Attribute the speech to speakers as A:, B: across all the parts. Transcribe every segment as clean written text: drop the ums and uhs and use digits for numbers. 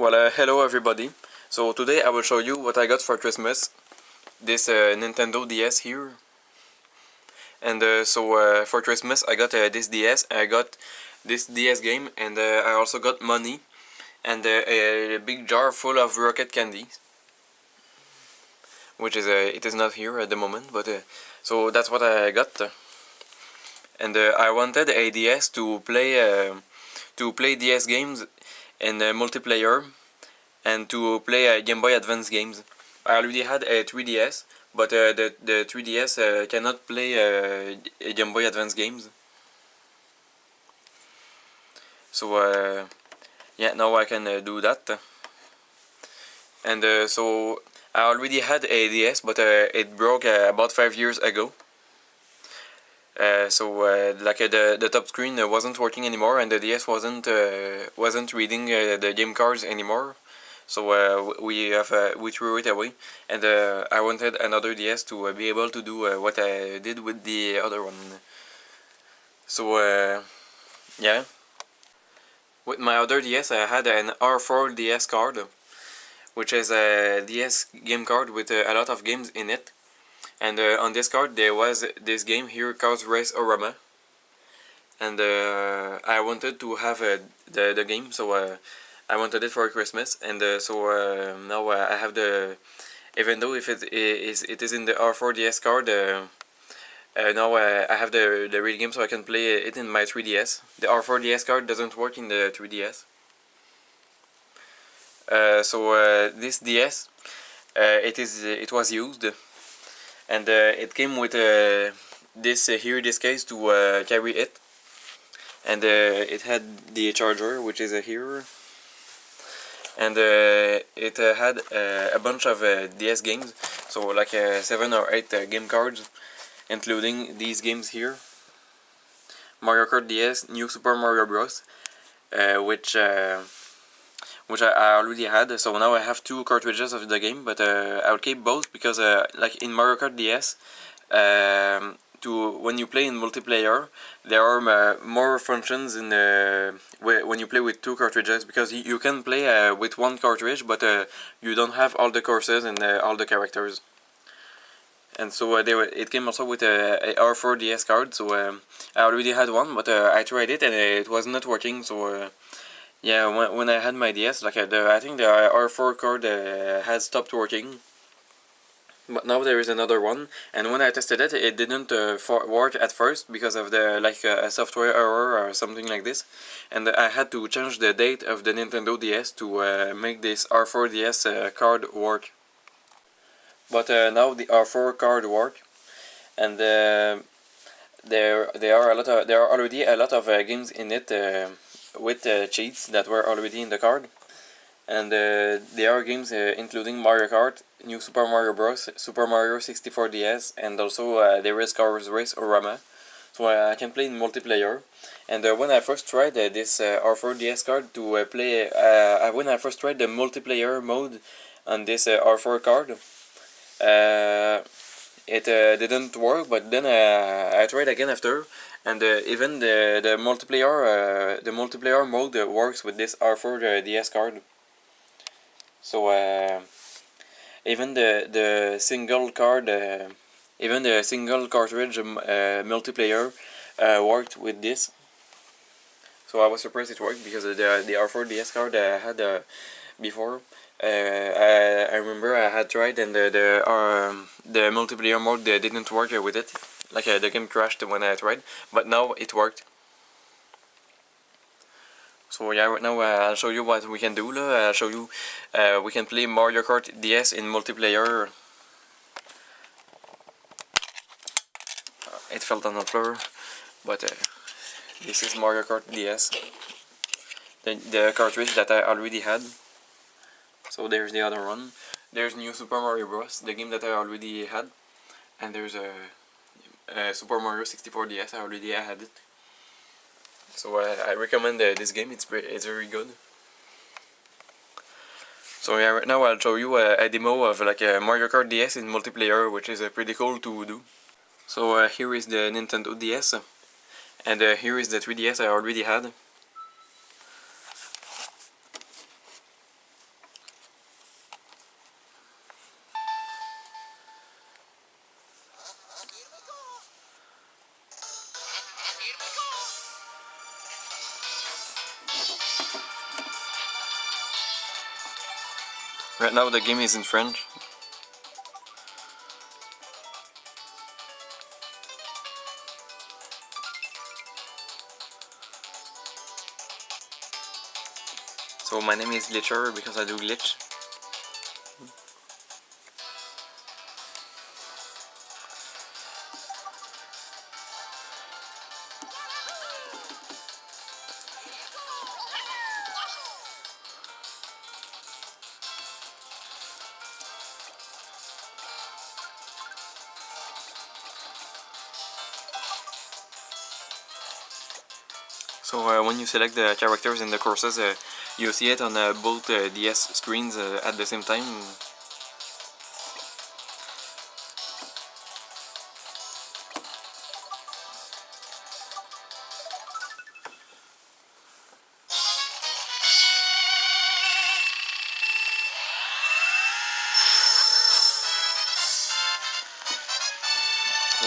A: Well, hello everybody. So today I will show you what I got for Christmas. This Nintendo DS here. And for Christmas I got this DS. I got this DS game, and I also got money and a big jar full of rocket candy, which is it is not here at the moment, but so that's what I got. And I wanted a DS to play DS games in multiplayer, and to play Game Boy Advance games. I already had a 3DS, but the 3DS cannot play Game Boy Advance games. So yeah, now I can do that. And so I already had a DS, but it broke about 5 years ago. The top screen wasn't working anymore, and the DS wasn't reading the game cards anymore. So we threw it away, and I wanted another DS to be able to do what I did with the other one. So yeah, with my other DS I had an R4 DS card, which is a DS game card with a lot of games in it. And on this card there was this game here, Cars Race-o-Rama. And I wanted to have the game, so I wanted it for Christmas. And now I have even though if it is in the R4 DS card, now I have the real game, so I can play it in my 3DS. The R4 DS card doesn't work in the 3DS. This DS, it was used. And it came with this case to carry it, and it had the charger, which is here, and it had a bunch of DS games, so like 7 or 8 game cards, including these games here: Mario Kart DS, New Super Mario Bros, which I already had. So now I have 2 cartridges of the game, but I'll keep both because like in Mario Kart DS, when you play in multiplayer, there are more functions in when you play with 2 cartridges, because you can play with 1 cartridge, but you don't have all the courses and all the characters. And so it came also with a R4 DS card, so I already had one, but I tried it and it was not working, so yeah, when I had my DS, like I think the R4 card has stopped working, but now there is another one. And when I tested it, it didn't work at first because of the a software error or something like this. And I had to change the date of the Nintendo DS to make this R4 DS card work. But now the R4 card work, and there are already a lot of games in it. With cheats that were already in the card, and there are games including Mario Kart, New Super Mario Bros, Super Mario 64 DS, and also there is Cars Race-o-Rama, so I can play in multiplayer. And when I first tried this R4 DS card to play, when I first tried the multiplayer mode on this R4 card, it didn't work, but then I tried again after, and even the multiplayer mode works with this R4 DS card. So even the single card, even the single cartridge multiplayer worked with this. So I was surprised it worked, because the R4 DS card I had before. I remember I had tried, and the multiplayer mode didn't work with it. Like the game crashed when I tried, but now it worked. So yeah, right now I'll show you what we can do. I'll show you we can play Mario Kart DS in multiplayer. It fell on the floor, but this is Mario Kart DS, the cartridge that I already had. So there's the other one. There's New Super Mario Bros, the game that I already had, and there's Super Mario 64 DS. I already had it. So I recommend this game. It's very good. So yeah, right now I'll show you a demo of like a Mario Kart DS in multiplayer, which is pretty cool to do. So here is the Nintendo DS, and here is the 3DS I already had. Right now the game is in French. So my name is Glitcher because I do glitch. So when you select the characters in the courses, you see it on both DS screens at the same time.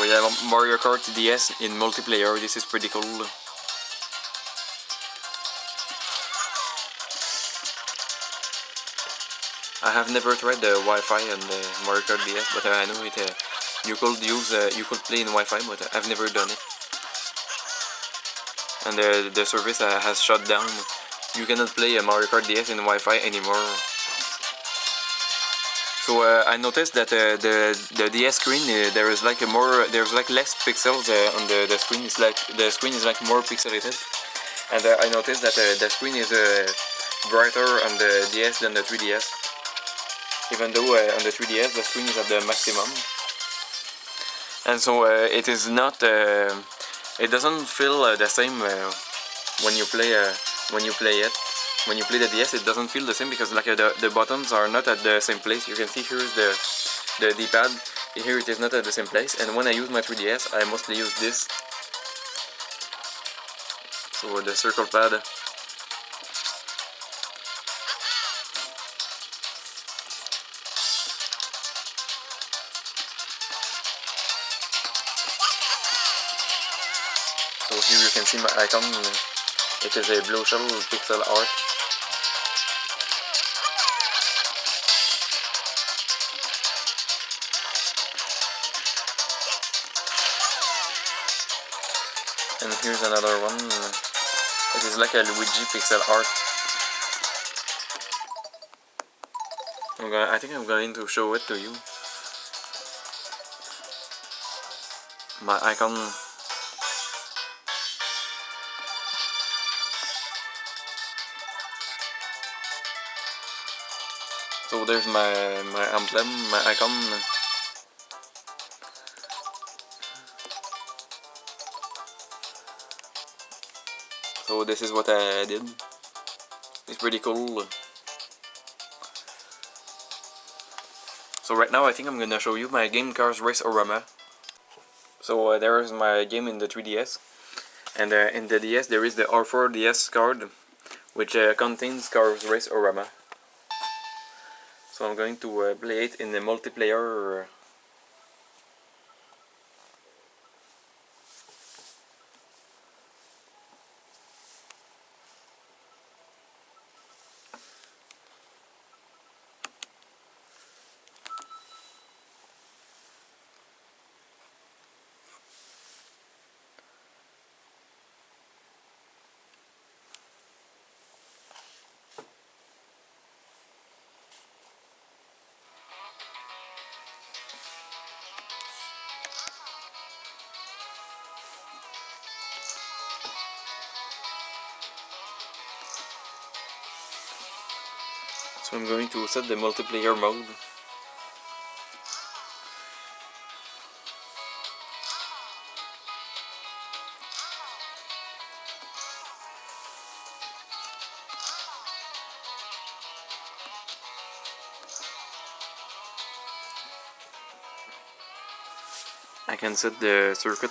A: We have Mario Kart DS in multiplayer. This is pretty cool. I have never tried the Wi-Fi on the Mario Kart DS, but I know it. You could play in Wi-Fi, but I've never done it. And the service has shut down. You cannot play a Mario Kart DS in Wi-Fi anymore. So I noticed that the DS screen there's like less pixels on the screen. It's like the screen is like more pixelated, and I noticed that the screen is brighter on the DS than the 3DS. Even though on the 3DS the screen is at the maximum, and so it is not. It doesn't feel the same when you play it. When you play the DS, it doesn't feel the same because like the buttons are not at the same place. You can see here is the D-pad. Here it is not at the same place. And when I use my 3DS, I mostly use this. So the circle pad. So here you can see my icon. It is a blue shell pixel art. And here's another one. It is like a Luigi pixel art. I think I'm going to show it to you. My icon. So there's my emblem, my icon. So this is what I did. It's pretty cool. So right now I think I'm gonna show you my game Cars Race-o-Rama. So there is my game in the 3DS. And in the DS there is the R4DS card, which contains Cars Race-o-Rama. So I'm going to play it in the multiplayer. So I'm going to set the multiplayer mode. I can set the circuit.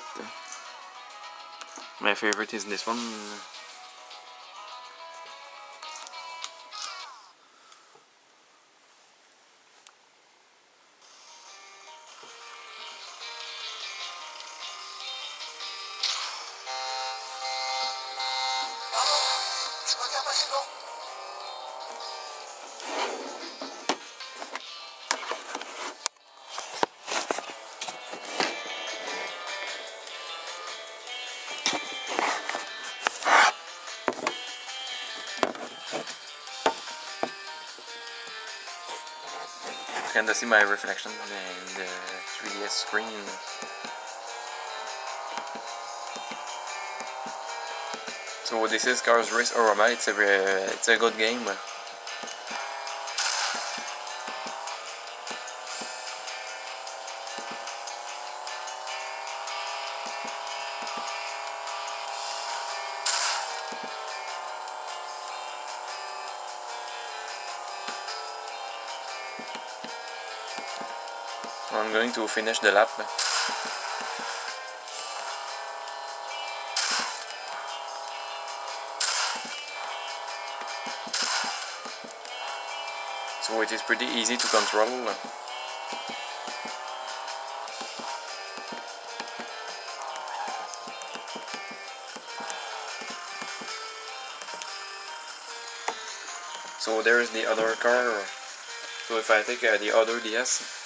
A: My favorite is this one. kind of see my reflection in the 3DS screen. So this is Cars Race-o-Rama. It's a good game. I'm going to finish the lap. So it is pretty easy to control. So there's the other car. So if I take the other DS,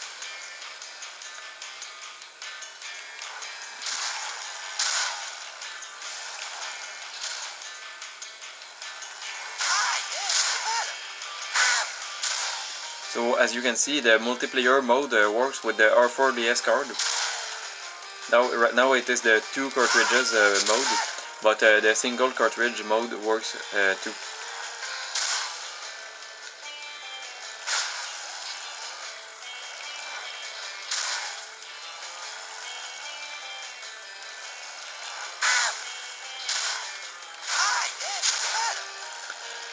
A: so as you can see, the multiplayer mode works with the R4DS card. Right now it is the 2 cartridges mode, but the single cartridge mode works too.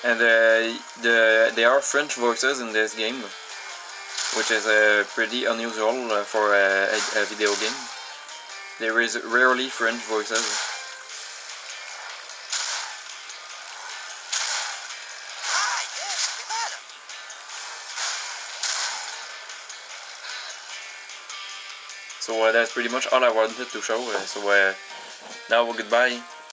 A: And there are French voices in this game, which is pretty unusual for a video game. There is rarely French voices. So that's pretty much all I wanted to show. So now goodbye.